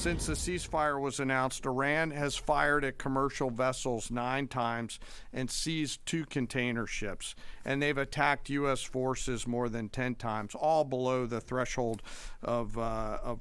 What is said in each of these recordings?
Since the ceasefire was announced, Iran has fired at commercial vessels 9 times and seized 2 container ships. And they've attacked U.S. forces more than 10 times, all below the threshold of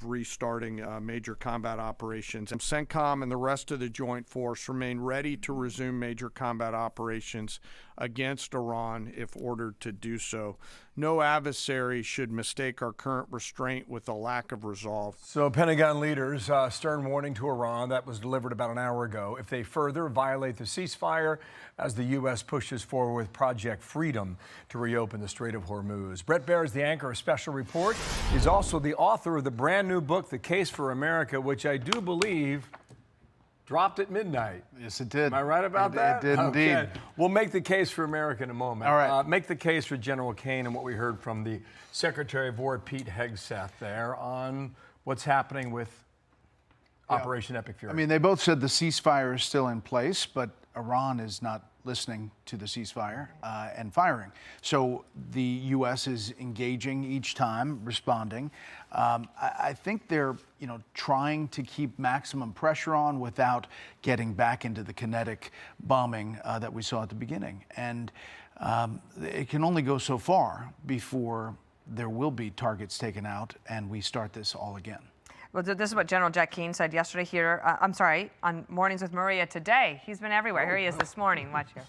restarting major combat operations. And CENTCOM and the rest of the joint force remain ready to resume major combat operations against Iran if ordered to do so. No adversary should mistake our current restraint with a lack of resolve. So Pentagon leaders, stern warning to Iran that was delivered about an hour ago. If they further violate the ceasefire as the U.S. pushes forward with Project Freedom to reopen the Strait of Hormuz. Bret Baier is the anchor of Special Report. He's also the author of the brand new book, The Case for America, which I do believe dropped at midnight. Yes, it did. Am I right about that? It did indeed. Okay. We'll make the case for America in a moment. All right. Make the case for General Kane and what we heard from the Secretary of War, Pete Hegseth, there on what's happening with Operation Epic Fury. I mean, they both said the ceasefire is still in place, but Iran is not listening to the ceasefire and firing. So the U.S. is engaging each time, responding. I think they're, trying to keep maximum pressure on without getting back into the kinetic bombing that we saw at the beginning. And it can only go so far before there will be targets taken out and we start this all again. Well, this is what General Jack Keane said yesterday here. On Mornings with Maria today. He's been everywhere. Here he is this morning. Watch here.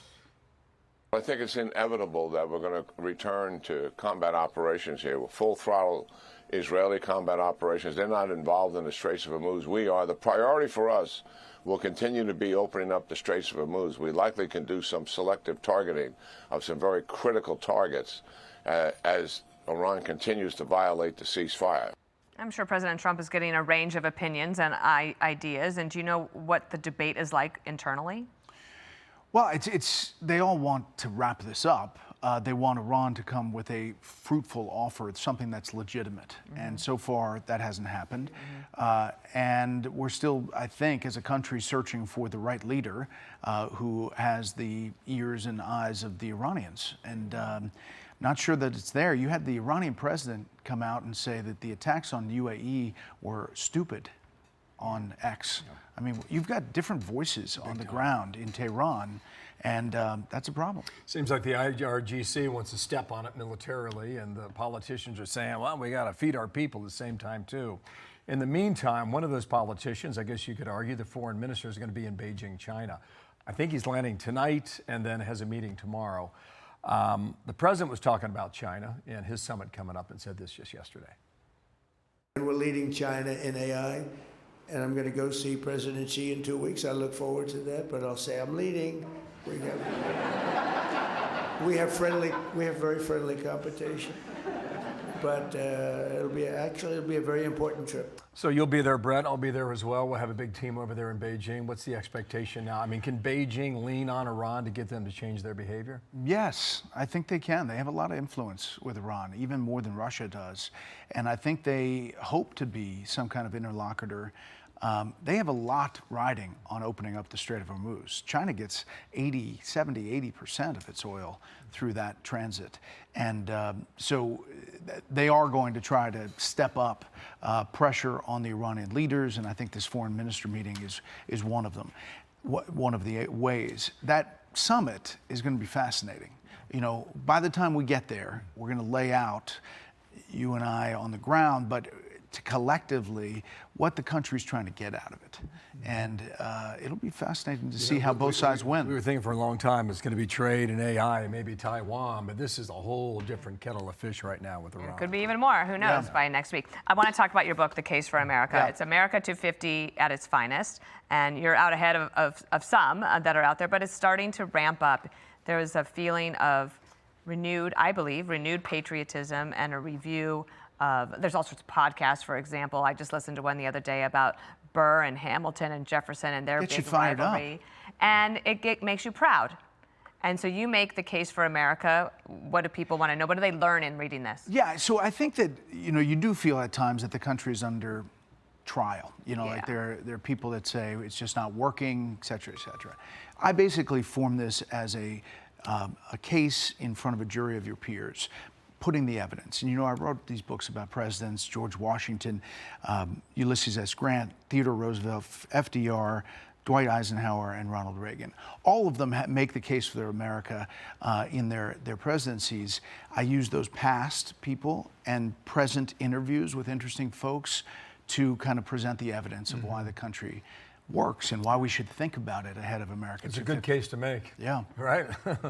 I think it's inevitable that we're going to return to combat operations here. Full throttle Israeli combat operations. They're not involved in the Straits of Hormuz. We are. The priority for us will continue to be opening up the Straits of Hormuz. We likely can do some selective targeting of some very critical targets as Iran continues to violate the ceasefire. I'm sure President Trump is getting a range of opinions and ideas. And do you know what the debate is like internally? Well, they all want to wrap this up. They want Iran to come with a fruitful offer. It's something that's legitimate. And so far, that hasn't happened. And we're still, I think, as a country, searching for the right leader who has the ears and eyes of the Iranians. And not sure that it's there. You had the Iranian president come out and say that the attacks on UAE were stupid on X. Yeah. I mean, you've got different voices on the ground in Tehran, and that's a problem. Seems like the IRGC wants to step on it militarily, and the politicians are saying, well, we got to feed our people at the same time, too. In the meantime, one of those politicians, I guess you could argue, the foreign minister, is going to be in Beijing, China. I think he's landing tonight and then has a meeting tomorrow. The president was talking about China and his summit coming up and said this just yesterday. We're leading China in AI, and I'm going to go see President Xi in 2 weeks. I look forward to that, but I'll say I'm leading. We have very friendly competition, but it'll be a very important trip. So you'll be there, Bret. I'll be there as well. We'll have a big team over there in Beijing. What's the expectation now? I mean, can Beijing lean on Iran to get them to change their behavior? Yes, I think they can. They have a lot of influence with Iran, even more than Russia does. And I think they hope to be some kind of interlocutor. They have a lot riding on opening up the Strait of Hormuz. China gets 80% of its oil through that transit. And so they are going to try to step up pressure on the Iranian leaders, and I think this foreign minister meeting is one of them, one of the ways. That summit is going to be fascinating. By the time we get there, we're going to lay out, you and I on the ground, but collectively what the country's trying to get out of it. And it'll be fascinating to see how both sides win. We were thinking for a long time it's going to be trade and AI, maybe Taiwan, but this is a whole different kettle of fish right now with Iran. Could be even more. Who knows by next week. I want to talk about your book, The Case for America. Yeah. It's America 250 at its finest, and you're out ahead of some that are out there, but it's starting to ramp up. There is a feeling of renewed patriotism and a review there's all sorts of podcasts, for example. I just listened to one the other day about Burr and Hamilton and Jefferson and their big rivalry. And it makes you proud. And so you make the case for America. What do people want to know? What do they learn in reading this? Yeah, so I think that, you do feel at times that the country is under trial. Like there are people that say it's just not working, et cetera, et cetera. I basically form this as a case in front of a jury of your peers. putting the evidence. And I wrote these books about presidents: George Washington, Ulysses S. Grant, Theodore Roosevelt, FDR, Dwight Eisenhower, and Ronald Reagan. All of them make the case for their America in their presidencies. I use those past people and present interviews with interesting folks to kind of present the evidence of why the country works and why we should think about it ahead of America. It's a good case to make. Yeah. Right?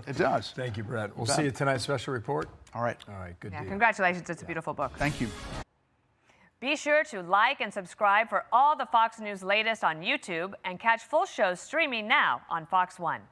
It does. Thank you, Bret. We'll see you tonight's special report. All right. All right, good Yeah, deal. congratulations. It's a beautiful book. Thank you. Be sure to like and subscribe for all the Fox News latest on YouTube and catch full shows streaming now on Fox One.